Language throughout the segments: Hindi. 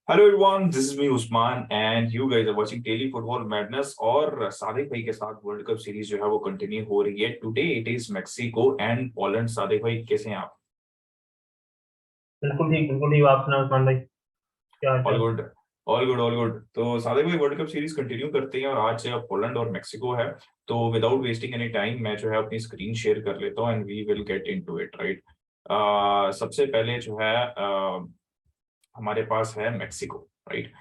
Hello everyone, this is me Usman and you guys are watching daily football madness. और सादिक भाई के साथ वर्ल्ड कप सीरीज जो है वो कंटिन्यू हो रही है। Today it is Mexico and Poland. Sadiq भाई, कैसे हैं आप? बिल्कुल ठीक, बिल्कुल ठीक। आप सुनाओ उस्मान भाई, क्या हाल ऑल चाल? Good, all good, all good. तो सादिक भाई, वर्ल्ड कप सीरीज कंटिन्यू करते हैं और आज पोलैंड और मेक्सिको है। तो विदाउट वेस्टिंग एनी टाइम मैं जो है अपनी स्क्रीन शेयर कर लेता हूँ and we will get into it, right. सबसे पहले जो है हमारे पास है मेक्सिको, राइट।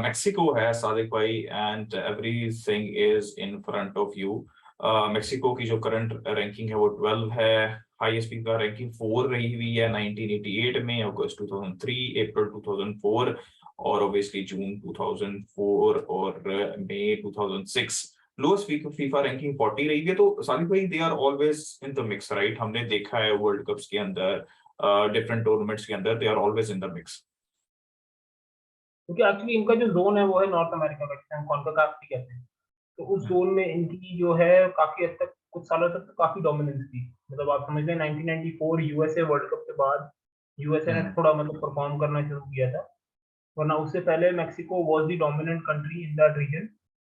मेक्सिको है सादिक भाई, and everything is in front of you. Mexico की जो करंट रैंकिंग है वो 12 है। हाईएस्ट फीफा रैंकिंग 4 रही हुई है 1988 में, अगस्त 2003, अप्रैल 2004 और ऑब्वियसली जून 2004 और मई 2006। लोएस्ट फीफा रैंकिंग 40 रही है। तो सादिक भाई, they are always in the mix, right. हमने देखा है वर्ल्ड कप्स के अंदर, डिफरेंट टूर्नामेंट्स के अंदर they are always in the mix. क्योंकि एक्चुअली इनका जो जोन है वो है नॉर्थ अमेरिका का, जिसे हम कॉन्काकाफ भी कहते हैं। तो उस जोन में इनकी जो है काफी हद तक कुछ सालों तक तो काफी डोमिनेंस थी। मतलब आप समझ लें 1994 यूएसए वर्ल्ड कप के बाद यूएसए ने हम्म। थोड़ा मतलब परफॉर्म करना शुरू किया था। वरना उससे पहले Mexico was the dominant country in that region.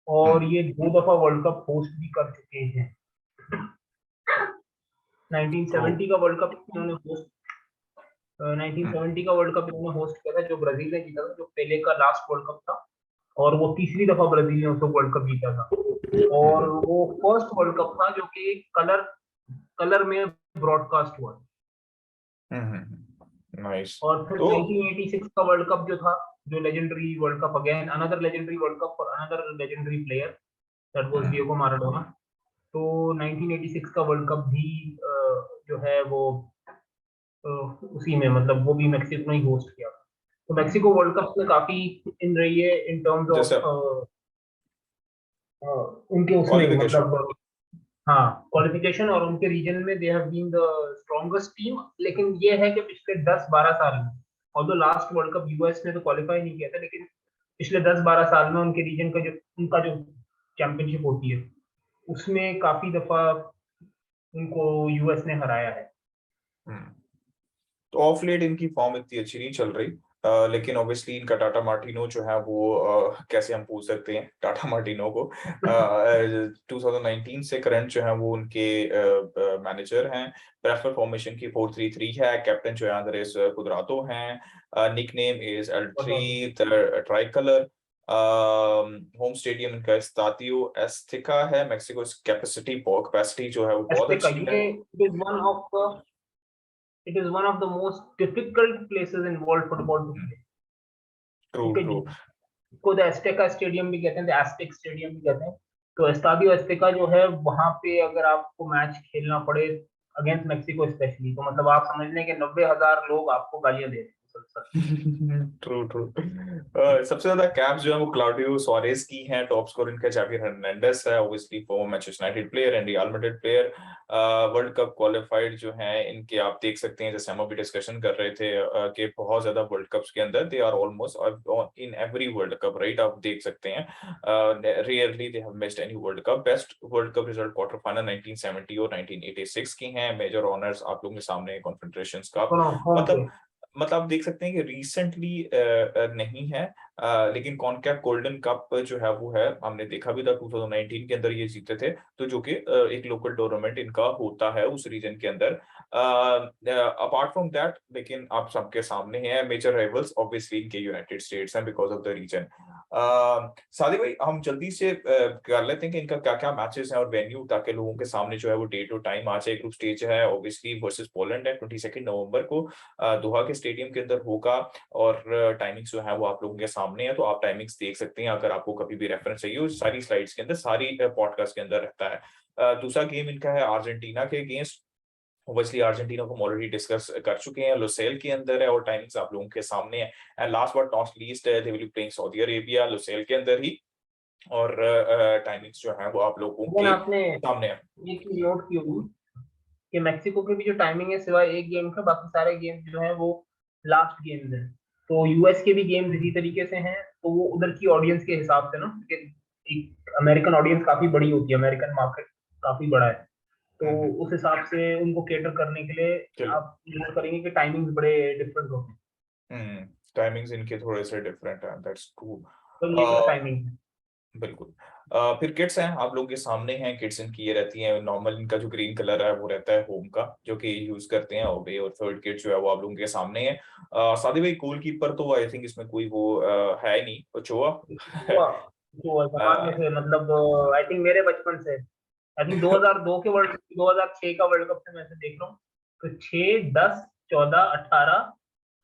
और हम्म। ये 2 दफा वर्ल्ड कप होस्ट भी कर चुके हैं। 1970 तो का वर्ल्ड कप इन्होंने होस्ट 1970 का वर्ल्ड कप इन्होंने होस्ट किया था, जो ब्राजील ने जीता था, जो पेले का लास्ट वर्ल्ड कप था। और वो तीसरी दफा ब्राजील ने उसको वर्ल्ड कप जीता था। और वो फर्स्ट वर्ल्ड कप था जो कि कलर कलर में ब्रॉडकास्ट हुआ। नाइस। और फिर तो 1986 का वर्ल्ड कप जो था, जो legendary world cup, again another legendary world cup for another legendary player, that was hmm, Diego Maradona. तो 1986 का वर्ल्ड कप भी जो है वो अ, उसी में, मतलब वो भी मेक्सिको ने ही होस्ट किया। तो मेक्सिको वर्ल्ड कप में काफी इन रही है इन टर्म्स जैसे ऑफ उनके उसमें क्वालिफिकेशन। मतलब, हाँ, क्वालिफिकेशन। और उनके रीजन में they have been the strongest team. लेकिन ये है कि पिछले 10-12 साल में, although last world cup US ने तो क्वालिफाई नहीं किया था, लेकिन पिछले 10-12 साल में उनके रीजन का जो उनका जो चैंपियनशिप होती है, उसमें काफी दफा उनको यूएस ने हराया है। तो ऑफ लेट इनकी फॉर्म इतनी अच्छी नहीं चल रही। लेकिन ऑब्वियसली इनका टाटा मार्टिनो जो है वो कैसे हम पूछ सकते हैं टाटा मार्टिनो को। 2019 से करंट जो है वो उनके मैनेजर हैं। प्रेफर फॉर्मेशन की 4-3-3 है। कैप्टन जो है अंद्रेस कुदरातो हैं। निक नेम इज एल बताओ। Tree try colour. Home stadium इनका स्टाडियो एस्टिका है। मेक्सिको कैपेसिटी जो है वो बहुत एस्टेका, अच्छी है। ये it is one of the most difficult places in world football to play. True, क्योंकि ट्रू। इसको द एस्टेका स्टेडियम भी कहते हैं, द एस्टेक स्टेडियम भी कहते हैं। तो एस्टाडियो एस्टेका जो है, वहां पे अगर आपको मैच खेलना पड़े अगेंस्ट मेक्सिको स्पेशली, तो मतलब आप समझ लें कि 90,000 लोग आपको गालियां दे रहे हैं मुसलसल। True, true. सबसे ज्यादा कैप्स जो है वो क्लाउडियो सुआरेज की हैं। टॉप स्कोर इनका जावियर हर्नांडेज है, obviously farmer Manchester United player and real Madrid player. World cup qualified जो है इनके, आप देख सकते हैं जैसे हम अभी डिस्कशन कर रहे थे कि बहुत ज्यादा वर्ल्ड कप्स के अंदर they are almost in every world cup, right. आप देख सकते हैं rarely they have missed any world cup. Best world cup result quarter final 1970 और 1986 की हैं। मेजर ऑनर्स आप लोगों के सामने कॉन्फेडरेशंस कप। सुनो होम पे। मतलब आप देख सकते हैं कि रिसेंटली नहीं है। लेकिन कॉनकैफ गोल्डन कप जो है वो है, हमने देखा भी था 2019 के अंदर ये जीते थे। तो जो कि एक लोकल टूर्नामेंट इनका होता है उस रीजन के अंदर। अपार्ट फ्रॉम दैट, लेकिन आप सबके सामने है मेजर राइवल्स ऑब्वियसली इनके यूनाइटेड स्टेट्स हैं because of the region. Sadiq भाई, हम जल्दी से कर लेते हैं कि इनका क्या क्या मैचेस हैं और वेन्यू, ताकि लोगों के सामने जो है वो डेट और टाइम आ जाए। ग्रुप स्टेज है ऑब्वियसली वर्सेस पोलैंड है 22 नवंबर को दोहा के स्टेडियम के अंदर होगा। और टाइमिंग्स जो है वो आप लोगों के सामने है, तो आप टाइमिंग्स देख सकते हैं अगर आपको कभी भी रेफरेंस चाहिए। सारी स्लाइड्स के अंदर, सारी पॉडकास्ट के अंदर रहता है। दूसरा गेम इनका है अर्जेंटीना के अगेंस्ट। ऑब्वियसली अर्जेंटीना को हम ऑलरेडी डिस्कस कर चुके हैं, लुसेल के अंदर है और टाइमिंग्स आप लोगों के सामने है। And last but not least they will be playing Saudi Arabia, Lucille के अंदर ही। और टाइमिंग्स जो है वो आप लोगों अगर के आपने सामने है। ये चीज नोट की होगी कि मेक्सिको की भी जो टाइमिंग है, सिवाय एक गेम का, बाकी सारे गेम जो है वो लास्ट गेम्स हैं। तो यूएस के भी गेम्स इसी तरीके से हैं। तो वो उधर की ऑडियंस के हिसाब से ना, क्योंकि एक अमेरिकन ऑडियंस काफी बड़ी होती है, अमेरिकन मार्केट काफी बड़ा है। तो हम्म, उस हिसाब से उनको केटर करने के लिए चलो। आप नोट करेंगे कि टाइमिंग्स बड़े डिफरेंट होते हैं। टाइमिंग्स इनके थोड़े से डिफरेंट हैं, दैट्स ट्रू। तो ये तो टाइमिंग है। बिल्कुल। फिर किट्स हैं आप लोगों के सामने हैं, किट्स इनकी ये रहती हैं, नॉर्मल इनका जो ग्रीन कलर है वो रहता है होम का, जो कि यूज करते हैं ओबे, और थर्ड किट जो है वो आप लोगों के सामने है। सादी भाई गोलकीपर तो आई थिंक इसमें कोई वो है नहीं, ओचोआ। हुआ जो जमाने में से, मतलब आई थिंक मेरे बचपन से, आई थिंक 2002 के वर्ल्ड 2006 का वर्ल्ड कप से मैं से देख रहा हूँ, तो 6, 10, 14, 18,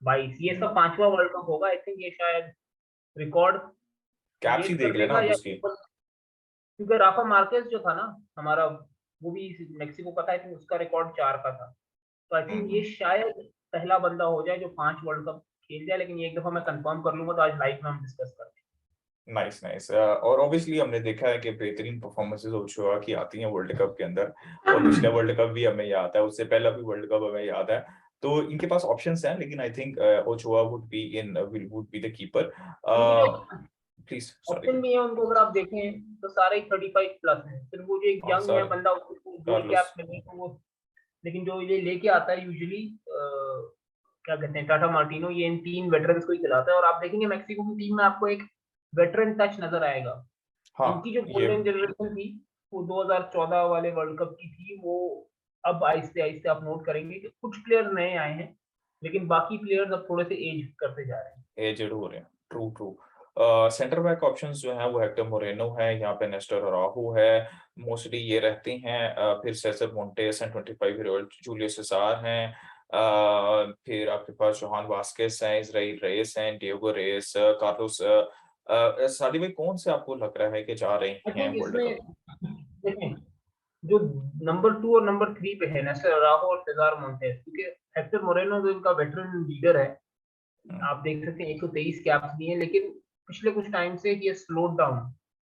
22 ये सब 5वां वर्ल्ड कप होगा। आई थिंक ये शायद रिकॉर्ड कैप्स ये ही देख कर लेना देगा आप या, उसकी। क्योंकि राफा मार्केस जो था ना हमारा, वो भी मेक्सिको का था, आई थिंक उसका रिकॉर्ड 4 का था। तो आई थिंक ये हम्म। शायद पहला बंदा हो जाए जो 5 वर्ल्ड कप खेल जाए, लेकिन ये एक दफा मैं कंफर्म कर लूंगा तो आज लाइव में हम डिस्कस करते नाइस नाइस। और ऑब्वियसली हमने देखा है कि बेहतरीन परफॉर्मेंसेस ओचोआ की आती हैं वर्ल्ड कप के अंदर, और पिछला हैं। वर्ल्ड कप भी हमें याद है, उससे पहला भी वर्ल्ड कप हमें याद है। तो इनके पास ऑप्शंस हैं, लेकिन I think ओचोआ would be the keeper. उनके जो प्लीज सॉरी। ऑप्शन भी है उनको, अगर आप देखें तो सारे ही 35 प्लस हैं, सिर्फ वो जो एक हाँ यंग है सर, बंदा उसको गोल्ड कार्लोस। कैप मिलने को वो, लेकिन जो ये लेके आता है यूजुअली क्या कहते हैं, टाटा मार्टिनो, ये इन 3 वेटरन्स को ही खिलाता है। और आप देखेंगे मैक्सिको की टीम में आपको एक वेटरन टच नजर आएगा। हाँ इनकी जो ये। गोल्डन जनरेशन थी वो 2014 वाले वर्ल्ड कप की थी, वो अब आहिस्ते आहिस्ते आप नोट करेंगे कि कुछ प्लेयर नए आए हैं, लेकिन बाकी प्लेयर्स अब थोड़े से एज करते जा रहे हैं। एजेड हो रहे हैं, true true. Centre back options जो हैं वो हेक्टर मोरेनो है, यहाँ पे नेस्टर अराहू है, मोस्टली ये रहते हैं। फिर सेसर मोंटेस हैं, 25 ईयर ओल्ड, जूलियस सिजार हैं। फिर आपके पास जोहान वास्केस हैं, इजराइल रेस हैं, डिएगो रेस, कार्लोस। सादी भाई कौन से आपको लग रहा है कि जा रहे आई हैं थिंक वर्ल्ड इसमें कप? देखें, जो नंबर 2 और नंबर 3 पे है नेस्टर अराहो और सेजार मोंटेस, क्योंकि हेक्टर मोरेनो जो इनका वेटरन लीडर है, आप देख सकते हैं 123 कैप्स दिए हैं, लेकिन पिछले कुछ टाइम से ये स्लोड डाउन,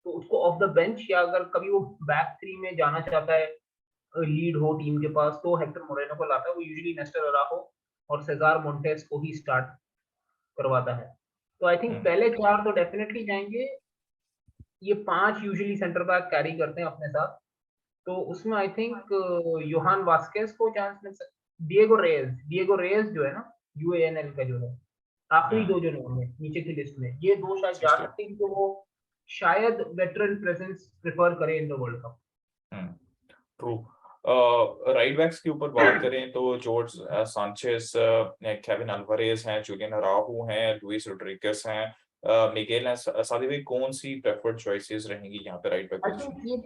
तो उसको ऑफ द बेंच या अगर कभी वो बैक थ्री में जाना चाहता है, लीड हो टीम के पास, तो हेक्टर मोरेनो को लाता है। वो यूजुअली नेस्टर अराहो और सेजार मोंटेस को ही स्टार्ट करवाता है। तो आई थिंक पहले 4 तो डेफिनेटली जाएंगे। ये 5 यूजुअली सेंटर बैक कैरी करते हैं अपने साथ, तो उसमें आई थिंक योहान वास्केस को चांस मिल सकता, डिएगो रेस जो है ना, यूएएनएल का जो है, आखिरी 2 जो नाम है नीचे की लिस्ट में, ये 2 शायद जा सकते हैं, क्योंकि वो शायद वेटरन प्रेजेंस प्रेफर करे in the world cup. True. Right backs के ऊपर बात करें तो जॉर्ज सांचेस, केविन अल्वारेज हैं, जूलियन अराहू हैं, लुइस रोड्रिगेज हैं, मिगेल हैं। सादी भाई कौन सी प्रेफर्ड चॉइसेस रहेंगी यहाँ पे right back I position? Think ये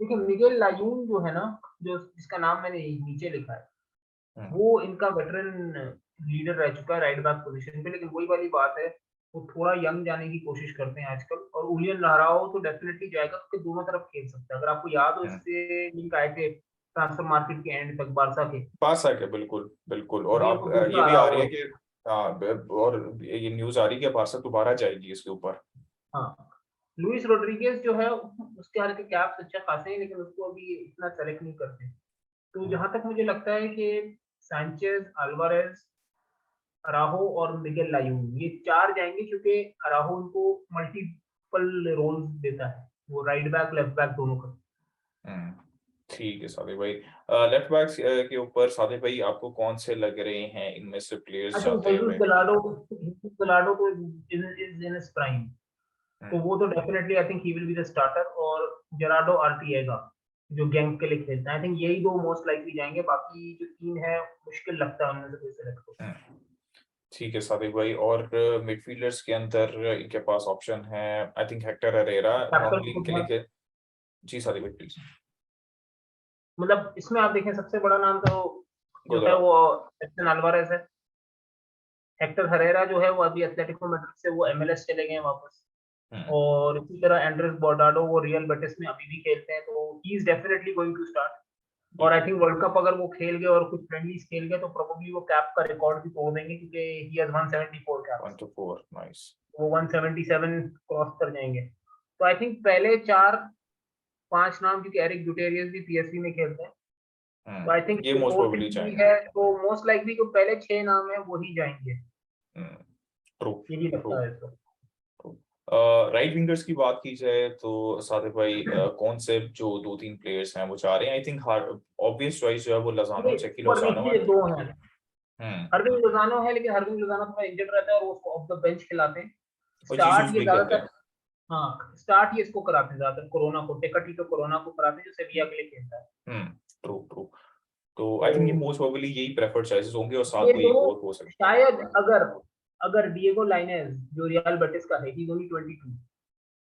देखिए, मिगेल लायून जो है ना, जो जिसका नाम मैंने नीचे लिखा है, हम्म। वो इनका वेटरन लीडर रह चुका है राइट बैक पोजीशन पे, लेकिन वही वाली बात है, वो थोड़ा यंग जाने की कोशिश करते हैं आजकल। और उलियन लहराओ तो डेफिनेटली जाएगा, क्योंकि दोनों तरफ खेल सकता है। अगर आपको याद हो, हम्म। इससे लिंक आए थे ट्रांसफर मार्केट के एंड तक बारसा के, पास आ गया, बिल्कुल बिल्कुल। और ये अब वो ये दूसरा भी आ रही अराओ है है। कि और ये न्यूज आ रही है कि बारसा दोबारा जाएगी इसके ऊपर। हाँ, लुइस रोड्रिगेज जो है उसके हाल के कैप्स अच्छा खासे हैं, लेकिन उसको अभी इतना सेलेक्ट नहीं करते। तो हम्म। जहां तक मुझे लगता है कि सैंचेज, अल्वारेज, अराहो और मिगेल लायून, ये 4 जाएंगे, क्योंकि अराहो उनको मल्टीपल रोल्स देता है, वो राइट बैक लेफ्ट बैक दोनों का। हम्म। ठीक है सादिक भाई। लेफ्ट बैक के ऊपर सादिक भाई आपको कौन से लग रहे हैं इनमें से आई प्लेयर्स थिंक जाते हुए? Jesus Gallardo तो इज इन हिज प्राइम, तो हम्म। वो तो definitely I think he will be the starter. और जेरार्डो आर्टिएगा जो गैंग के लिए खेलता है, आई थिंक यही 2 मोस्ट लाइकली जाएंगे। बाकी जो 3 है मुश्किल लगता है उनमें से कोई सेलेक्ट हो। हम्म। ठीक है सादिक भाई। और मिडफील्डर्स के अंदर इनके पास ऑप्शन है, I think Hector Herrera captain normally खुद इनके है, लिए जी सादिक भाई प्लीज। मतलब इसमें आप देखें सबसे बड़ा नाम तो जो है गोदरा। वो एडसन अल्वारेज है। हेक्टर हरेरा जो है वो अभी एथलेटिको मैड्रिड से वो एमएलएस चले गए हैं वापस। हम्म। और इसी तरह एंड्रेस बोर्डाडो वो रियल बेटिस में अभी भी खेलते हैं, तो he is definitely going to start. और आई बिल्कुल। थिंक वर्ल्ड कप अगर वो खेल गए और कुछ फ्रेंडलीज खेल गए, तो प्रोबेबली वो कैप का रिकॉर्ड भी तोड़ देंगे, क्योंकि he has 174 caps, 1 to 4 nice. वो 177 क्रॉस कर जाएंगे। तो आई थिंक पहले 4-5 नाम, क्योंकि एरिक गुटेरियस भी पीएसवी में खेलते हैं, तो आई थिंक ये मोस्ट फोर्थ प्रोबेबली भी जाएंगे। है, तो मोस्ट लाइकली जो पहले 6 नाम है वही जाएंगे, ट्रू यही ट्रू। लगता है इसको। राइट विंगर्स की बात की जाए तो सादिक भाई कौन से जो 2-3 प्लेयर्स हैं वो जा रहे हैं? I think hard obvious choice जो है वो लजानो, चेकी ऊपर लोजानो है। नीचे 2 हैं, हरविंग लोजानो है, लेकिन हरविंग लोजानो थोड़ा इंजर्ड रहता है और वो उसको ऑफ द बेंच खिलाते हैं। और स्टार्ट जीसस ये भी खेलते ज्यादातर, हैं। हाँ स्टार्ट ये इसको कराते हैं ज्यादातर, कोरोना को, टेकाटीटो कोरोना को कराते हैं जो सेविया के लिए खेलता है। True true. तो आई थिंक ये तो मोस्ट प्रोबेबली यही प्रेफर्ड चॉइसेस होंगे और साथ ये कोई एक दोनों और हो सकता है। शायद, अगर अगर डिएगो लाइनेज जो रियल बेटिस का है, ही ओनली 22,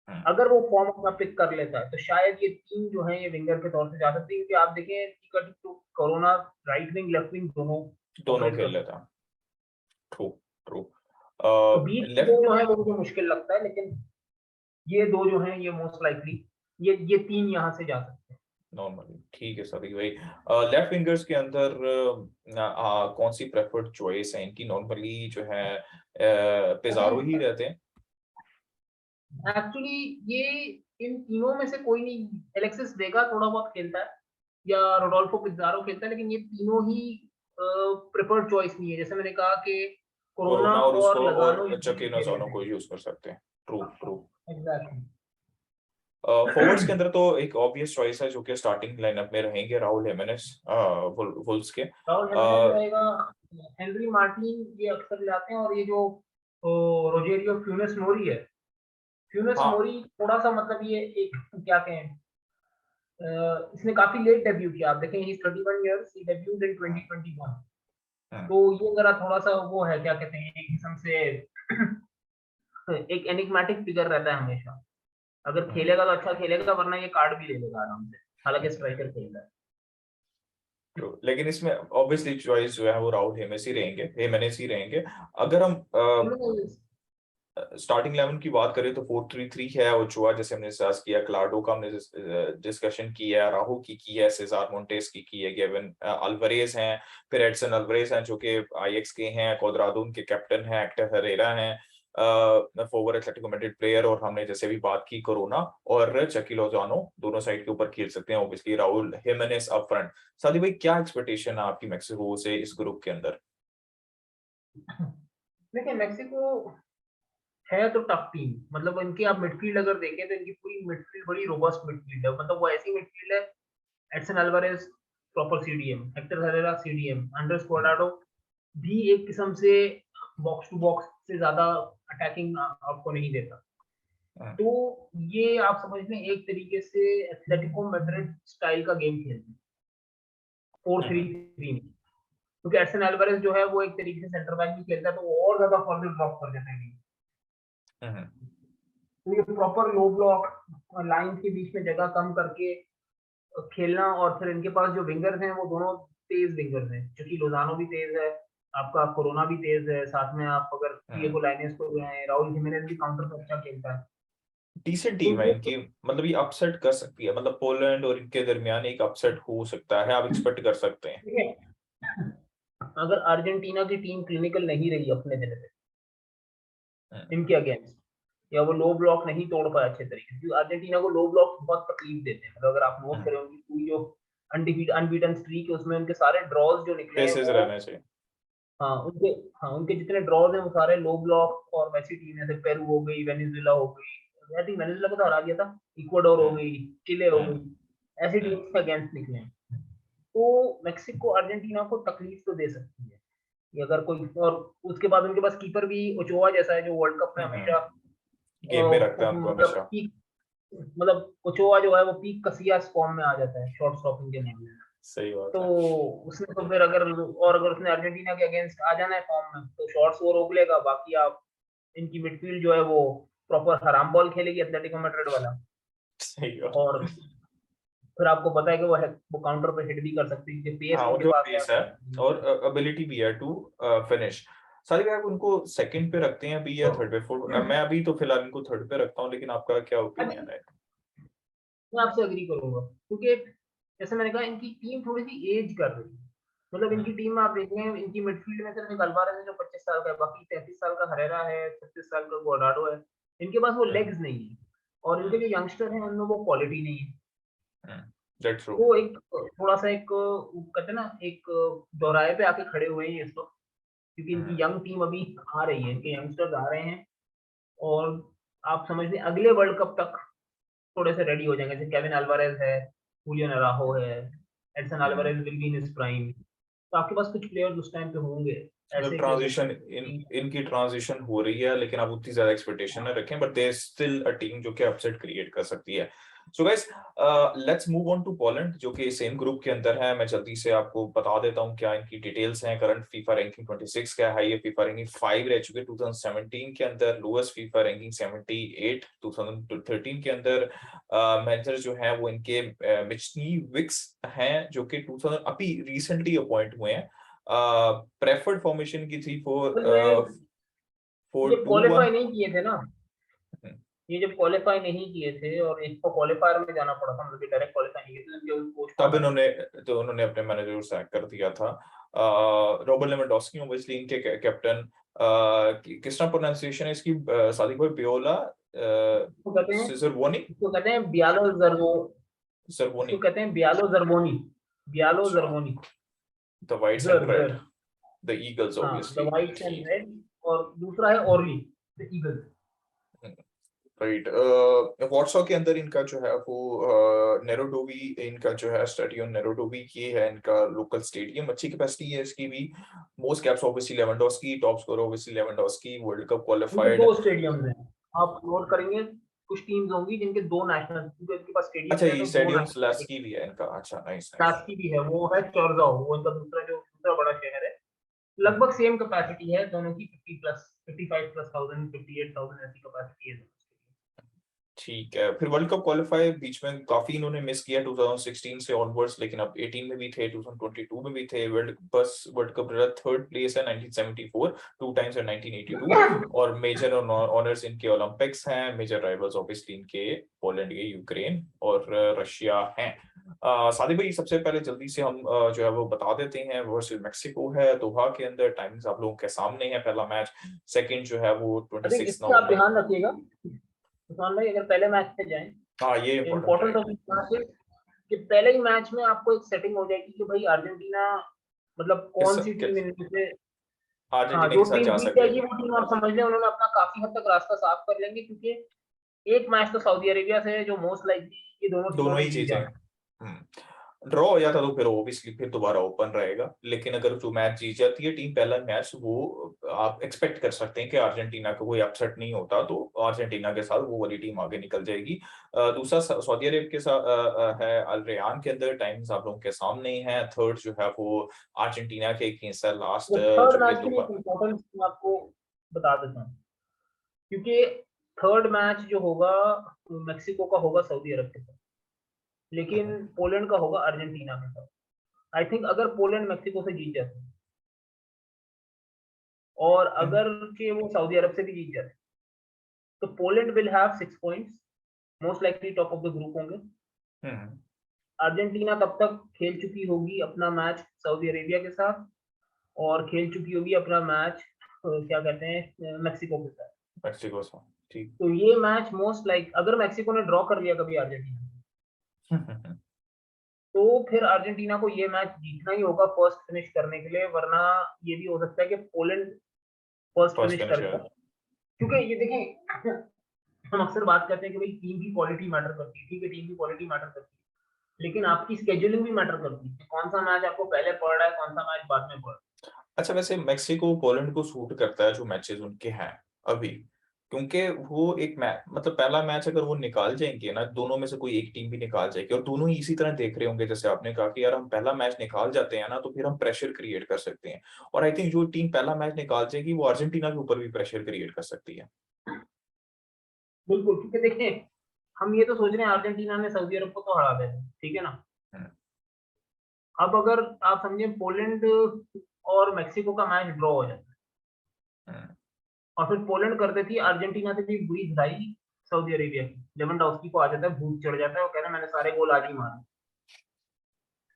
हम्म, अगर वो फॉर्म अपना पिक कर लेता है तो शायद ये तीन जो है ये विंगर के तौर से जा सकती है, क्योंकि आप देखें ticket corona right wing left wing दोनों दोनों ऑपरेट कर खेल सकते लेता है। True true. हैं। तो बीच में लेफ्ट दो जो है वो मुझे मुश्किल लगता है, लेकिन ये दो जो है ये मोस्ट लाइकली, ये तीन यहाँ से जा सकते हैं। नॉर्मली ठीक है सभी भाई। लेफ्ट विंगर्स के अंदर कौन सी प्रेफर्ड चॉइस है इनकी? नॉर्मली जो है पिज़ारो ही रहते हैं। एक्चुअली ये इन तीनों में से कोई नहीं, एलेक्सिस वेगा थोड़ा बहुत खेलता है या रोडोल्फो पिज़ारो खेलता है, लेकिन ये तीनों ही प्रेफर्ड चॉइस नहीं है। जैसे मैंने कहा कि कोरोना कोरोना और और उसको लजानो और यूजुअली चकी खेल नज़ानो लेते को हैं। यूज कर सकते हैं। True true. एग्जैक्टली। फॉरवर्ड्स के अंदर तो एक ऑब्वियस चॉइस है जो कि स्टार्टिंग लाइनअप में रहेंगे, राहुल हिमेनेस वुल्व्स के। राहुल हिमेनेज रहेगा, हेनरी मार्टिन ये अक्सर लाते हैं, और ये जो रोजेरियो फ्यूनेस मोरी है, फ्यूनेस हाँ। मोरी थोड़ा सा मतलब ये एक क्या कहें, इसने काफी लेट डेब्यू किया। आप देखें ही 31 इयर्स, ही डेब्यूड इन 2021। हम्म, तो ये जरा थोड़ा सा वो है, क्या कहते हैं, एक किस्म से एक एनिग्मेटिक फिगर रहता है हमेशा। अगर हम्म। खेलेगा तो अच्छा खेलेगा, वरना ये कार्ड भी ले लेगा आराम से, हालांकि स्ट्राइकर खेलता है। True. लेकिन इसमें ऑब्वियसली चॉइस जो है वो राहुल हिमेनेस ही रहेंगे। अगर हम स्टार्टिंग 11 की बात करें तो 4-3-3 है। ओचोआ जैसे हमने डिस्कस किया, क्लाडो का हमने डिस्कशन किया है, राहु की है, सेजार मोंटेस की है, गेविन अल्वारेज हैं, फिर एडसन अल्वारेज हैं जो कि आईएक्स के हैं, क्वाद्राडो उनके कैप्टन हैं, हेक्टर हेरेरा हैं फॉरवर्ड एथलेटिको मैड्रिड प्लेयर। और हमने जैसे भी बात की कोरोना और चकी लोजानो दोनों साइड के ऊपर खेल सकते हैं, ऑब्वियसली राहुल हिमेनेस अप फ्रंट। सादी भाई क्या एक्सपेक्टेशन है आपकी मेक्सिको से इस ग्रुप के अंदर? देखिए मैक्सिको है तो टफ टीम, मतलब इनकी आप मिडफील्ड अगर देखें तो इनकी पूरी मिडफील्ड बड़ी रोबस्ट मिडफील्ड है, मतलब वो ऐसी मिडफील्ड है, Edson Alvarez proper CDM, Hector Herrera CDM, Andres hmm, Cuadrado भी एक किस्म से बॉक्स टू बॉक्स से ज्यादा अटैकिंग आपको नहीं देता। हम्म, तो ये आप समझ लें एक तरीके से एथलेटिको मैड्रिड स्टाइल का गेम खेलते हैं, 4-3-3 में, क्योंकि एडसन अल्वारेज जो है वो एक तरीके से सेंटर बैक भी खेलता है, तो वो और ज्यादा फर्दर ड्रॉप कर देता है। हम्म, तो ये प्रॉपर लो ब्लॉक लाइन के बीच में जगह कम करके खेलना, और फिर इनके पास जो विंगर्स हैं वो दोनों तेज विंगर्स हैं, क्योंकि लोजानो भी तेज है, आपका कोरोना भी तेज है, साथ में आप अगर हम्म। डिएगो लाइनेस को जो है, राहुल जिमेनेज भी काउंटर पे अच्छा खेलता है। डिसेंट तो टीम है ये इनकी, मतलब ये अपसेट कर सकती है, मतलब पोलैंड और इनके दरमियान एक अपसेट हो सकता है, आप एक्सपेक्ट कर सकते हैं। ठीक है, अगर अर्जेंटीना की टीम क्लिनिकल नहीं रही अपने दिन में हम्म, इनके अगेंस्ट, या वो लो ब्लॉक नहीं तोड़ पाए अच्छे तरीके से, क्योंकि अर्जेंटीना को लो ब्लॉक बहुत तकलीफ देते हैं, मतलब अगर आप नोट हम्म। करें उनकी पूरी जो अनबीटन स्ट्रीक है उसमें उनके सारे ड्रॉज जो निकले हैं पेसेस वो, रहने चाहिए। हाँ उनके, हाँ उनके जितने ड्रॉज हैं वो सारे लो ब्लॉक और वैसी टीम जैसे पेरू हो गई, वेनेजुएला हो गई, आई थिंक वेनेजुएला को तो हरा दिया था, इक्वाडोर हो हम्म, गई, चिले हो हम्म, गई, ऐसी हम्म, टीम के अगेंस्ट निकले हैं। तो मेक्सिको अर्जेंटीना को तकलीफ तो दे सकती है ये अगर कोई, और उसके बाद उनके पास कीपर भी ओचोआ जैसा है जो वर्ल्ड कप में हमेशा गेम में रखता है उनको मतलब हमेशा। पीक, मतलब ओचोआ जो है वो पीक कसियास फॉर्म में आ जाता है शॉर्ट स्टॉपिंग के मामले में। सही बात तो है। उसने तो फिर अगर, और अगर उसने अर्जेंटीना के अगेंस्ट आ जाना है फॉर्म में तो शॉट्स वो रोक लेगा, बाकी आप इनकी मिडफील्ड जो है वो प्रॉपर हराम बॉल खेलेगी एथलेटिको मैड्रिड वाला, सही बात। और फिर आपको पता है कि वो काउंटर पे हिट भी कर सकती है, पेस हाँ, वो उनके जो पास है। पेस है और एबिलिटी भी है टू फिनिश। सारी बात उनको सेकंड पे रखते हैं अभी या थर्ड पे? फोर्थ? मैं अभी तो फिलहाल इनको थर्ड पे रखता हूँ, लेकिन आपका क्या ओपिनियन है? मैं आपसे एग्री करूंगा, क्योंकि जैसे मैंने कहा इनकी टीम थोड़ी सी एज कर रही है, मतलब इनकी टीम में आप देख रहे हैं इनकी मिडफील्ड में सिर्फ एक अल्वारेज है जो 25 साल का है, बाकी 33 साल का हरेरा है, 36 साल का ग्वाडाडो है, इनके पास वो लेग्स नहीं है, और इनके जो यंगस्टर हैं उनमें वो क्वालिटी नहीं है। That's true. वो एक थोड़ा सा एक कहते हैं ना, एक दोहराए पे आके खड़े हुए हैं इस वक्त, क्योंकि इनकी यंग टीम अभी आ रही है, इनके यंगस्टर्स आ रहे हैं, और आप समझ लें अगले वर्ल्ड कप तक थोड़े से रेडी हो जाएंगे, जैसे केविन अल्वारेज है, हुलियन अराहो है, Edson Alvarez will be in his prime, तो आपके पास कुछ प्लेयर्स उस टाइम पे होंगे मतलब ऐसे कि वो ट्रांजिशन इनकी ट्रांजिशन हो रही है, लेकिन आप उतनी ज्यादा एक्सपेक्टेशन न रखें, but there still a team जो कि अपसेट क्रिएट कर सकती है। So guys, let's move on to Poland, जो कि सेम ग्रुप के अंदर है। मैं जल्दी से आपको बता देता हूँ क्या इनकी डिटेल्स हैं। करंट फीफा रैंकिंग 26 का है, ये फीफा रैंकिंग 5 रह चुके 2017 के अंदर। लोएस्ट फीफा रैंकिंग 78 2013 के अंदर। मैनेजर जो है वो इनके मिचनी विक्स हैं, जो कि 2000 अभी रिसेंटली अपॉइंट हुए हैं। प्रेफर्ड फॉर्मेशन की थी असल में फोर ये टू वन। क्वालिफाई नहीं किए थे ना, ये जब क्वालिफाई नहीं किए थे और इसको क्वालिफायर में जाना पड़ा था, मतलब डायरेक्ट क्वालिफाई नहीं किए थे, जो कोच को तब हटा दिया। उन्होंने अपने मैनेजर को सैक कर दिया था। रॉबर्ट लेवेंडोस्की ऑब्वियसली इनके कैप्टन। किस तरह प्रोनाउंसिएशन है इसकी, सादिक भाई? बियोला इसको कहते हैं सिजरवोनी इसको कहते हैं बियालो जर्बो इसको सरवोनी कहते हैं बियालो अच्छा, जर्बोनी। द वाइट्स एंड जर रेड, जर द ईगल्स हाँ, द ऑब्वियसली। व्हाइट्स एंड ठीक। रेड। और दूसरा है orally, the eagles. Right. Warsaw के अंदर इनका जो है वो नेरोडोवी, इनका जो है स्टेडियम नेरोडोवी ये है इनका लोकल स्टेडियम। अच्छी कैपेसिटी है इसकी भी। Most caps obviously Lewandowski, top score obviously Lewandowski, world cup उनके क्वालिफाइड। दो स्टेडियम्स हैं, आप नोट करेंगे। कुछ टीम्स होंगी जिनके दो नेशनल, क्योंकि उनके पास अच्छा, स्टेडियम्स हैं ये तो दो स्टेडियम नेशनल। स्लास्की भी है इनका। अच्छा, नाइस नाइस। कास्की भी है, वो है चोरजाओ, वो इनका दूसरा बड़ा शहर है। लगभग सेम कैपेसिटी है दोनों की, 50 प्लस 55 प्लस थाउजेंड 58,000 ऐसी कैपेसिटी है। ठीक है। फिर वर्ल्ड कप क्वालिफाई बीच में काफी इन्होंने मिस किया 2016 से ऑनवर्ड्स, लेकिन अब 18 में भी थे, 2022 में भी थे। वर्ल्ड कप थर्ड प्लेस है 1974, टू टाइम्स है 1982। और मेजर ऑनर्स इनके ओलंपिक्स हैं। मेजर राइवल्स ऑब्वियसली इनके पोलैंड के यूक्रेन और रशिया हैं। सादिक भाई, सबसे पहले जल्दी से हम जो है वो बता देते हैं। वर्सेस मैक्सिको है दोहा के अंदर, टाइमिंग्स आप लोगों के सामने है। पहला मैच, सेकंड जो है वो आई थिंक 26 इसमें आप नवंबर। ध्यान रखिएगा उस्मान भाई, अगर पहले मैच पे जाएं, हाँ, ये इंपॉर्टेंट इम्पोर्टेंट रहेगा। ऑफ मैच है कि पहले ही मैच में आपको एक सेटिंग हो जाएगी कि भाई अर्जेंटीना मतलब किस कौन सी टीम किस इनमें से। हाँ, अर्जेंटीना जो के साथ टीम जा जीत सकते जाएगी हैं। वो टीम आप समझ लें उन्होंने अपना काफी हद तक रास्ता साफ कर लेंगे, क्योंकि एक मैच तो सऊदी अरेबिया से है जो मोस्ट लाइकली ये दोनों टीमों दोनों ने ही जीत चीजें। जाना है। ड्रॉ हो जाता तो फिर ऑब्वियसली फिर दोबारा ओपन रहेगा, लेकिन अगर जो मैच जीत जाती है टीम पहला मैच, वो आप एक्सपेक्ट कर सकते हैं कि अर्जेंटीना का कोई अपसेट नहीं होता, तो अर्जेंटीना के साथ वो वाली टीम आगे निकल जाएगी। दूसरा सऊदी अरब के साथ है अल रयान के अंदर। टाइम्स आप लोगों के सामने ही है। थर्ड जो है वो अर्जेंटीना के अगेंस्ट है, लास्ट वो थर्ड जो कि मैच की एक दोहा। इम्पोर्टेंस मैं आपको बता देता हूँ, क्योंकि थर्ड मैच जो होगा मेक्सिको का होगा सऊदी अरब के साथ, लेकिन पोलैंड का होगा अर्जेंटीना के साथ। आई थिंक अगर पोलैंड मेक्सिको से जीत जाते हैं और अगर के वो सऊदी अरब से भी जीत जाते हैं, तो Poland will have 6 points, most likely top of the group होंगे। अर्जेंटीना तब तक खेल चुकी होगी अपना मैच सऊदी अरेबिया के साथ, और खेल चुकी होगी अपना मैच क्या कहते हैं मेक्सिको के साथ। मेक्सिको से। ठीक। तो ये मैच मोस्ट लाइक अगर मेक्सिको ने ड्रॉ कर लिया कभी अर्जेंटीना, तो फिर अर्जेंटीना को ये मैच जीतना ही होगा फर्स्ट फिनिश करने के लिए, वरना ये भी हो सकता है कि Poland first first finish finish है। करता है। क्योंकि ये देखें, हम अक्सर बात करते हैं कि भाई टीम की क्वालिटी मैटर करती है, ठीक है, टीम की क्वालिटी मैटर करती है, लेकिन आपकी स्केड्यूलिंग भी मैटर करती है, कौन सा मैच आपको पहले पड़ रहा है, कौन सा मैच बाद में पड़ रहा अच्छा, वैसे मेक्सिको पोलैंड को सूट करता है जो मैचेस उनके हैं अभी, क्योंकि वो एक मैच, मतलब पहला मैच अगर वो निकाल जाएंगे ना, दोनों में से कोई एक टीम भी निकाल जाएगी, और दोनों ही इसी तरह देख रहे होंगे जैसे आपने कहा कि यार हम पहला मैच निकाल जाते हैं ना, तो फिर हम प्रेशर क्रिएट कर सकते हैं। और आई थिंक जो टीम पहला मैच निकाल जाएगी वो अर्जेंटीना के ऊपर भी प्रेशर क्रिएट कर सकती है। है। बिल्कुल, क्योंकि देखिए हम ये तो सोच रहे हैं अर्जेंटीना ने सऊदी अरब को तो हरा दिया, ठीक है ना। हम्म, अब अगर आप समझे पोलैंड और मेक्सिको का मैच ड्रॉ हो जाता है, हम्म, और फिर पोलैंड कर देती है अर्जेंटीना से भी बुरी धुलाई सऊदी अरेबिया की, लेवेंडोव्स्की को आ जाता है, भूत चढ़ जाता है, वो कहता है मैंने सारे गोल आज ही मारे,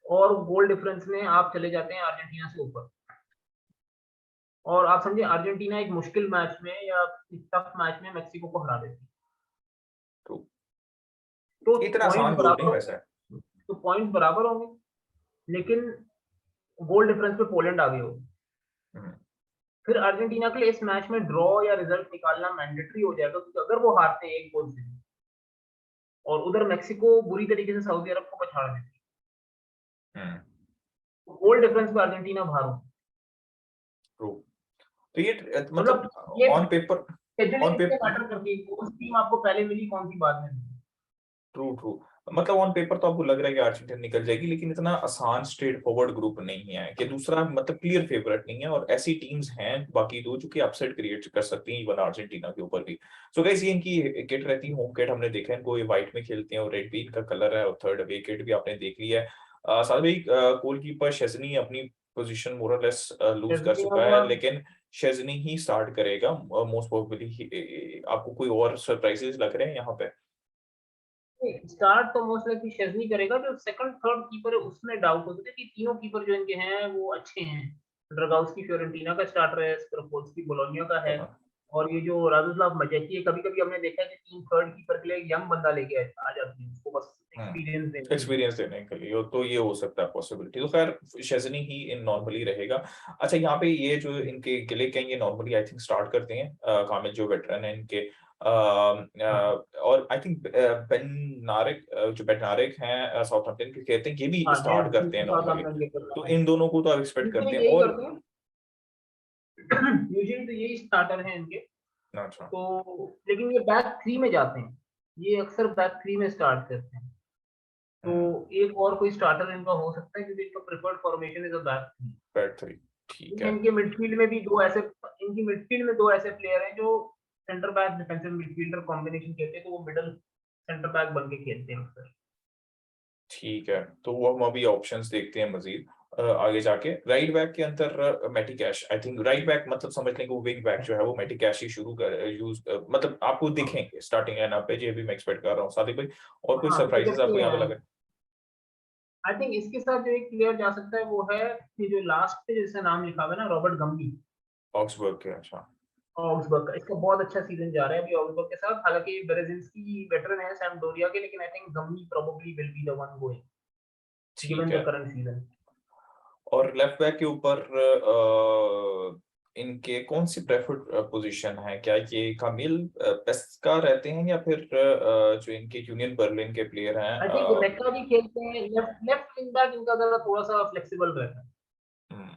और गोल डिफरेंस में आप चले जाते हैं अर्जेंटीना से ऊपर। और आप समझे अर्जेंटीना एक मुश्किल मैच में या टफ मैच में मेक्सिको को हरा देती है, तो तो इतना पॉइंट्स आसान गोल नहीं बराबर वैसा है। तो पॉइंट्स बराबर होंगे, लेकिन गोल डिफरेंस पे पोलैंड आगे होगी। हम्म, फिर अर्जेंटीना के लिए इस मैच में ड्रॉ या रिजल्ट निकालना मैंडेटरी हो जाएगा, क्योंकि अगर वो हारते हैं एक गोल से, और उधर मेक्सिको बुरी तरीके से सऊदी अरब को पछाड़ देती है, हम्म, गोल डिफरेंस पे अर्जेंटीना बाहर हो। ट्रू। तो ये मतलब मतलब ये ऑन पेपर, ऑन शेड्यूलिंग इसमें पेपर मैटर करती है, कौन सी टीम आपको पहले मिली, कौन सी बाद में मिली। True true. मतलब ऑन पेपर तो आपको लग रहा है कि अर्जेंटीना निकल जाएगी, लेकिन इतना आसान स्ट्रेट फॉरवर्ड ग्रुप नहीं है कि दूसरा मतलब क्लियर फेवरेट नहीं है, और ऐसी टीम्स हैं बाकी दो जो कि अपसेट क्रिएट कर सकती हैं इवन अर्जेंटीना के ऊपर भी। सो गाइस, ये इनकी किट रहती है, होम किट हमने देखा है इनको, ये व्हाइट में खेलते हैं और रेड भी इनका कलर है, और थर्ड अवे किट भी आपने देख लिया है। साथ में गोलकीपर शेज़नी अपनी पोजीशन मोर और लेस लूज कर शेज़नी चुका होगा। है, लेकिन शेज़नी ही स्टार्ट करेगा मोस्ट प्रोबेबली। आपको कोई और सरप्राइजेस लग रहे हैं यहाँ पे? स्टार्ट तो मोस्ट लाइकली शेज़नी करेगा, जो सेकंड थर्ड कीपर है उसमें डाउट होता है कि तीनों कीपर जो इनके हैं वो अच्छे हैं। ड्रागोव्स्की फियोरेंटीना का स्टार्टर है, स्क्रोपोल्स्की बोलोनिया का है, और ये जो रादोस्लाव मजेटी है, कभी-कभी हमने देखा है कि टीम थर्ड कीपर के लिए एक यंग बंदा लेके आ जाती है, उसको बस एक्सपीरियंस देने के लिए। एक्सपीरियंस देने के लिए, तो ये हो सकता है पॉसिबिलिटी। तो खैर शेज़नी ही इन नॉर्मली रहेगा। अच्छा, यहाँ पे ये जो इनके गिलेक हैं, ये नॉर्मली आई थिंक स्टार्ट करते हैं, कामिल जो वेटरन है इनके। हाँ, और आई थिंक बेन नारिक, जो बेडनारिक हैं साउथहैम्पटन के कहते हैं, ये भी हाँ, स्टार्ट करते हैं नॉर्मली। साउथहैम्पटन के तो करना है। इन दोनों को तो आप एक्सपेक्ट करते यूजुअली हैं। यही और करते हैं। यूजुअली तो यही स्टार्टर हैं इनके। अच्छा, तो लेकिन ये बैक थ्री में जाते हैं, ये अक्सर बैक थ्री में स्टार्ट करते हैं। तो एक और कोई स्टार्टर इनका हो सकता है, क्योंकि इनका preferred formation is a back three. Bat three, ठीक लेकिन है। इनके मिडफील्ड में भी इनकी मिडफील्ड में दो ऐसे प्लेयर हैं जो centre back defensive midfielder combination खेलते हैं, तो वो मिडल सेंटर बैक बन के खेलते हैं अक्सर। ठीक है, तो वो हम अभी ऑप्शंस देखते हैं मजीद आगे जाके। राइट बैक के अंदर Matty Cash, I think right back मतलब समझ लें कि वो विंग बैक जो है वो मैटी कैश ही शुरू कर यूज मतलब आपको दिखेंगे स्टार्टिंग लाइनअप पे, ये भी मैं एक्सपेक्ट कर रहा हूँ सादिक भाई। और कोई हाँ, मुझे सरप्राइजेस लगते आपको यहाँ पे हैं। लगे? आई थिंक इसके साथ जो एक प्लेयर जा सकता है वो है कि जो लास्ट पे जिसका नाम लिखा हुआ है ना, रॉबर्ट गम्बी, ऑक्सबर्ग के, अच्छा। ऑग्सबर्ग का। इसका बहुत अच्छा सीजन जा रहा है अभी ऑग्सबर्ग के साथ। हालांकि ब्रेजिंस्की वेटरन है सैम्पडोरिया के, लेकिन I think Gumbi probably will be the one going given ठीक द है। Current season. और लेफ्ट बैक के ऊपर इनके कौन सी प्रेफर्ड पोजीशन है? क्या ये कामिल पेस्का रहते हैं, या फिर जो इनके यूनियन बर्लिन के प्लेयर हैं आई थिंक रेक्का भी खेलते हैं, लेफ्ट लेफ्ट विंग बैक इनका जरा थोड़ा सा फ्लेक्सिबल रहता है, हम्म,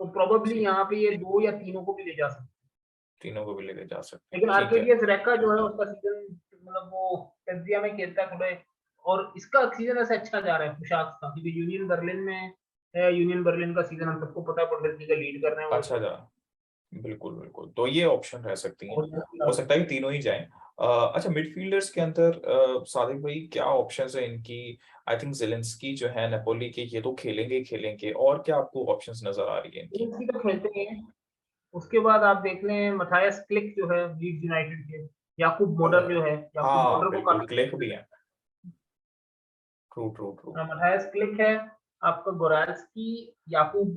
तो प्रोबेबली ठीक, यहाँ पे ये दो या तीनों को भी ले जा सकते हैं। तीनों को भी लेके जा सकते हैं, लेकिन ठीक है। आर्केडियस रेक्का जो है उसका सीजन, मतलब वो पेल्जिया में खेलता है थोड़े, और इसका सीजन ऐसे अच्छा जा रहा है पुशाक का, क्योंकि यूनियन बर्लिन में है। यूनियन बर्लिन का सीजन हम सबको पता है, बुंडेसलीगा लीड कर रहे हैं वो इस अच्छा जा, वक्त। बिल्कुल बिल्कुल, तो ये ऑप्शन रह सकती हैं। और हो सकता है कि तीनों ही जाएं। अच्छा, मिडफील्डर्स के अंदर सादिक भाई क्या ऑप्शंस है इनकी? आई थिंक जेलेंस्की जो है नेपोली के, ये तो खेलेंगे ही खेलेंगे, और क्या आपको ऑप्शंस नजर आ रही है इनकी? इसी तो खेलते हैं। उसके बाद आप देख लें मथायस क्लिक जो है लीड्स यूनाइटेड के, याकूब मोडर जो है, याकूब हाँ मोडर को बिल्कुल, क्लेफ भी काफी। है। True true true. Matthias click है आपका, गोराल्स्की, याकूब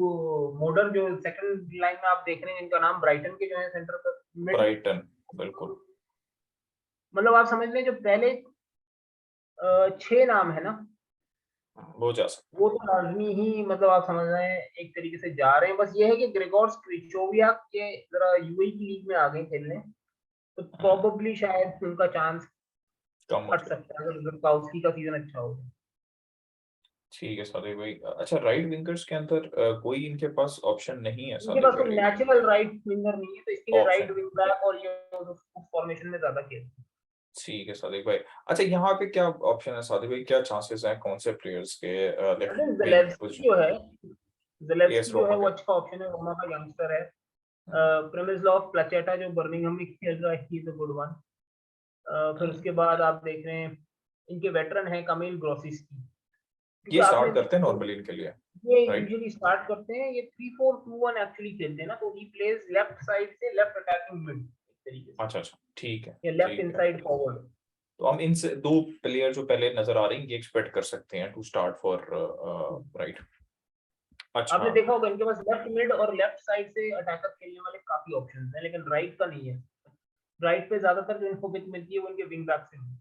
मोडर जो सेकंड लाइन में आप देख रहे हैं, इनका नाम ब्राइटन के जो है सेंटर पर मिड। ब्राइटन, बिल्कुल। मतलब आप समझ लें जो पहले 6 नाम है ना, वो जा सकता वो तो लाजमी ही, मतलब आप समझ रहे हैं एक तरीके से जा रहे हैं। बस ये है कि ग्रेगोर स्क्रिचोवियाक ये जरा यूएई की लीग में आ गए खेलने, तो है। प्रोबेबली शायद उनका चांस कम हो हट जाए। सकता है अगर लुकाउस्की का सीजन अच्छा हो। ठीक है सादिक भाई। अच्छा, राइट विंगर्स के अंदर कोई इनके पास ऑप्शन नहीं है इनके सादिक पास कोई भाई? नेचुरल राइट विंगर नहीं है, तो इसके लिए राइट ऑप्शन, विंग बैक और ये उस फॉर्मेशन में ज्यादा खेलते ठीक है सादिक भाई। अच्छा, यहाँ पे क्या ऑप्शन है सादिक भाई, क्या चांसेस हैं कौन से प्लेयर्स के हैं। लेफ्ट अरे विंग ज़ेलेव्स्की पोजीशन? जो है, एएस ज़ेलेव्स्की जो रोमा है वो के। अच्छा ऑप्शन है, रोमा का यंगस्टर है। हम्म, प्रेमिस्लाव प्लाचेटा जो बर्मिंघम में खेल रहा है, he is a good one. फिर हम्म। उसके बाद आप देख रहे हैं इनके वेटरन है कामिल ग्रोसिस्की, क्योंकि ये आपने स्टार्ट करते हैं नॉर्मली इनके लिए, ये राइट? यूजुअली स्टार्ट करते हैं, ये 3-4-2-1 एक्चुअली खेलते हैं ना, तो ही प्लेज लेफ्ट साइड से लेफ्ट अटैकिंग मिड एक तरीके से, अच्छा अच्छा, ठीक है। या लेफ्ट ठीक है, इनसाइड फॉरवर्ड। तो हम इनसे दो प्लेयर जो पहले नजर आ रहे हैं ये एक्सपेक्ट कर सकते हैं टू स्टार्ट फॉर राइट। अच्छा। आपने देखा होगा इनके पास लेफ्ट मिड और लेफ्ट साइड से अटैकर खेलने वाले काफी ऑप्शंस हैं, लेकिन राइट का नहीं है। राइट पे ज्यादातर जो इनको पिच मिलती है वो इनके विंग बैक से मिलती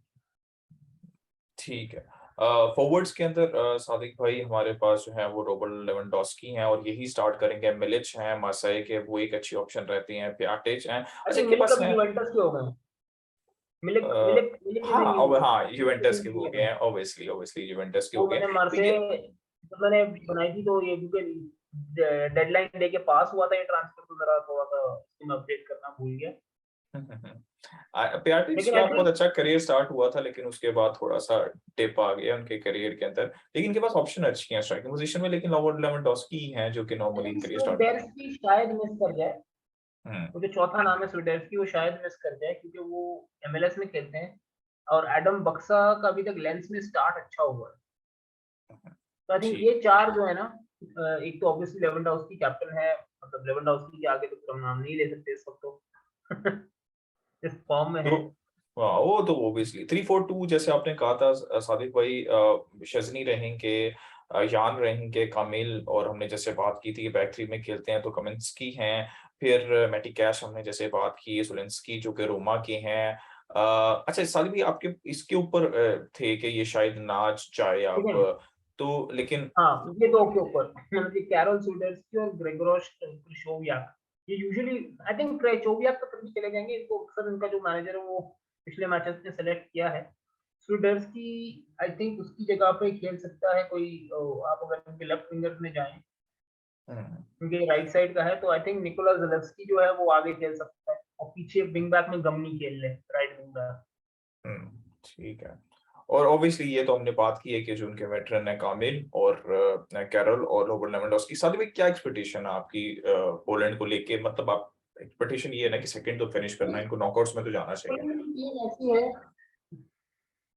ठीक है। फॉरवर्ड्स के अंदर सादिक भाई हमारे पास जो है वो रॉबर्ट लेवेंडोस्की हैं, और यही स्टार्ट करेंगे। मिलिच हैं मार्सेई के, वो एक अच्छी ऑप्शन रहती हैं। पियाटेज हैं। है। आई अच्छा, थिंक इनके मिलिक पास अभी है यूवेंटस के हो गए हैं। मिलिक अ, मिलिक मिलिक इज हाँ इन अब हाँ, यूवेंटस के हो यूवेंटस। गए हैं, ऑब्वियसली ऑब्वियसली यूवेंटस के वो हो गए मैंने हैं, तो मार्से ये तो मैंने बनाई थी, तो ये क्योंकि डेडलाइन डे के पास हुआ था ये ट्रांसफर, तो जरा थोड़ा सा इसको मैं अपडेट करना भूल गया। पियाटिच लेकिन का आई बहुत थिंक अच्छा करियर स्टार्ट हुआ था, लेकिन उसके बाद थोड़ा सा टिप आ गया उनके करियर के अंदर। लेकिन इनके पास ऑप्शन अच्छी हैं स्ट्राइकिंग पोजीशन में, लेकिन रॉबर्ट लेवेंडोस्की हैं जो कि नॉर्मली करियर स्टार्ट करते हैं। स्विडेर्स्की शायद मिस कर जाए, हम्म, वो जो चौथा नाम है स्विडेर्स्की, वो शायद मिस कर जाए क्योंकि वो एमएलएस में खेलते हैं, और एडम बक्सा का अभी तक लेंस में स्टार्ट अच्छा हुआ है। तो आई थिंक ठीक। ये चार जो है ना, एक तो ऑब्वियसली लेवेंडोस्की कैप्टन है, मतलब लेवेंडोस्की के आगे तो फिर हम नाम नहीं ले सकते इस वक्त तो जिस फॉर्म में तो है। हाँ, वो तो ओबियसली 3-4-2 जैसे आपने कहा था सादिक भाई, शजनी रहेंगे, यान रहेंगे, कामिल, और हमने जैसे बात की थी बैक थ्री में खेलते हैं तो कमिंस्की हैं, फिर मैटी कैश हमने जैसे बात की, सोलेंस्की जो कि रोमा के हैं। अच्छा सादिक भाई, आपके इसके ऊपर थे कि ये शायद नाच जाए ठीक आप, है। तो लेकिन हाँ, ये दो के ऊपर मतलब कि कैरोल स्विडेर्स्की और ग्रेगोरोस क्रिशोवियाक, ये यूजुअली आई थिंक क्रिशोवियाक तो फिर भी चले जाएंगे, इसको अक्सर इनका जो मैनेजर है वो पिछले मैचेस में सेलेक्ट किया है। स्विडेर्स्की आई थिंक उसकी जगह पे खेल सकता है कोई, आप अगर उनके लेफ्ट विंगर में जाएं, हम्म, क्योंकि राइट साइड का है, तो आई थिंक निकोला ज़लेस्की जो है वो आगे खेल सकता है, और पीछे विंग बैक में गमनी खेल ले, राइट विंग बैक। ठीक है। और ऑब्वियसली ये तो हमने बात की है कि जो उनके वेटरन है कामिल और कैरल और रॉबर्ट लेवेंडोस्की। साथ में क्या एक्सपेक्टेशन है आपकी पोलैंड को लेके, मतलब आप एक्सपेक्टेशन ये है ना कि सेकंड तो फिनिश करना है, इनको नॉकआउट्स में तो जाना चाहिए। टीम ऐसी है,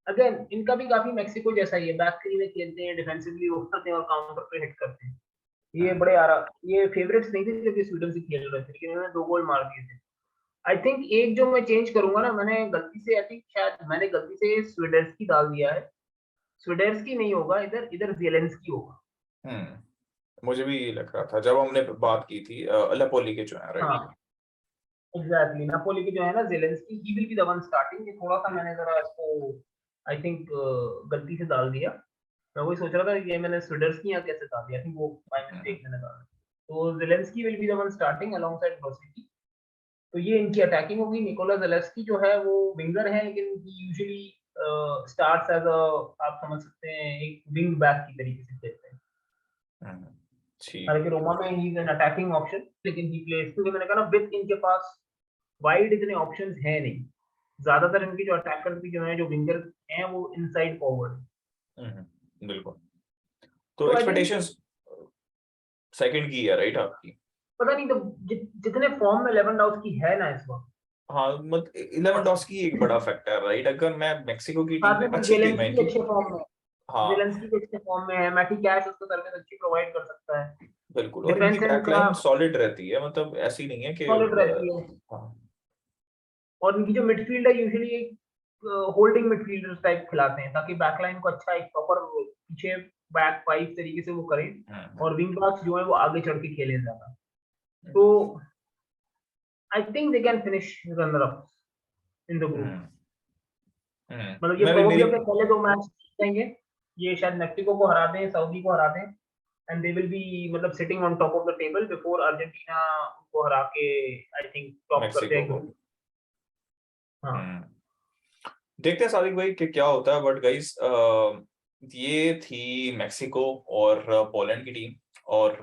अगेन इनका भी काफी मेक्सिको जैसा ही है, बैक थ्री में खेलते हैं, डिफेंसिवली उठते हैं और काउंटर पे हिट करते हैं। ये हम्म, बड़े आरा ये फेवरेट्स नहीं थे जब ये स्वीडन से खेल रहे थे, लेकिन इन्होंने 2 गोल मार दिए थे। आई थिंक एक जो मैं चेंज करूंगा ना, मैंने गलती से, आई थिंक शायद मैंने गलती से स्वीडर्स्की डाल दिया है। स्वीडर्स्की नहीं होगा, इधर इधर जेलेंस्की होगा। मुझे भी लग रहा था जब हमने बात की थी अलेपोली के जो है, राइट। हाँ एग्जैक्टली, नापोली के जो है ना Zelensky, he will be the one starting. ये थोड़ा सा मैंने जरा इसको आई थिंक गलती से डाल दिया। मैं वही सोच रहा था ये मैंने स्विडर्स्की यहाँ कैसे डाल दिया, आई थिंक वो बाय मिस्टेक मैंने डाला। तो Zielinski will be the one starting alongside Brosicki. तो ये इनकी अटैकिंग होगी। निकोला जेलेंस्की जो है वो विंगर है, लेकिन ही यूजुअली स्टार्ट्स एज अ, आप समझ सकते हैं, एक विंग बैक की तरीके से खेलते हैं। हम्म, ठीक। हालांकि रोमा में he is an attacking option, लेकिन ही प्लेस, क्योंकि मैंने कहा ना विथ इनके पास वाइड इतने ऑप्शंस है नहीं। ज्यादातर इनकी जो अटैकर भी जो है, जो विंगर हैं, वो इनसाइड फॉरवर्ड। बिल्कुल। तो तो आई थिंक एक्सपेक्टेशंस सेकंड की है, राइट आपकी। पता नहीं, तो जितने फॉर्म में लेवेंडोव्स्की है ना इस वक्त, हाँ, मत और लेवेंडोस्की एक बड़ा फैक्टर, राइट। अगर मैं मेक्सिको की टीम साथ में, में फिर अच्छी टीम है जेलेंस्की इनकी। अच्छे फॉर्म में, हाँ, जेलेंस्की के अच्छे फॉर्म में है, मैटी कैश उसको सर्विस अच्छी प्रोवाइड कर सकता है। बिल्कुल। और इनकी डिफेंस इनका बैकलाइन सॉलिड रहती है, मतलब ऐसी नहीं है कि सॉलिड रहती है, हाँ। और इनकी जो मिडफील्ड है यूजुअली एक होल्डिंग मिडफील्डर टाइप खिलाते हैं, ताकि बैकलाइन को अच्छा एक प्रॉपर पीछे बैक फाइव तरीके से वो करें, हम्म, और विंग बैक्स जो है वो आगे चढ़ के खेले ज्यादा। हम्म, तो I think they can finish runner up in the group. Hmm, मतलब ये मैं भी प्रोबेबली मेरी अपने पहले 2 मैच जीतेंगे, ये शायद मैक्सिको को हरा दें, सऊदी को हरा दें, एंड दे विल बी मतलब sitting on top of the table before Argentina को हरा के आई थिंक टॉप कर मेक्सिको जाए को। ग्रुप। हाँ हम्म, देखते हैं सादिक भाई कि क्या होता है, बट गाइस ये थी मेक्सिको और पोलैंड की टीम। और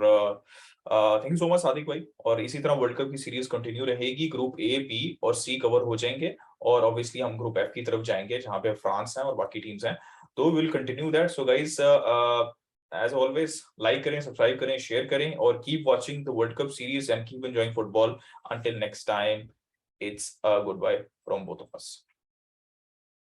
thank you so much Sadiq भाई। और इसी तरह वर्ल्ड कप की सीरीज कंटिन्यू रहेगी, ग्रुप ए, बी और सी कवर हो जाएंगे, और ऑब्वियसली हम ग्रुप एफ की तरफ जाएंगे जहां पे फ्रांस है और बाकी टीम्स हैं। तो will continue that. So guys, as always like करें, सब्सक्राइब करें, शेयर करें, और keep watching the world cup series and keep enjoying football. Until next time, it's a goodbye from both of us.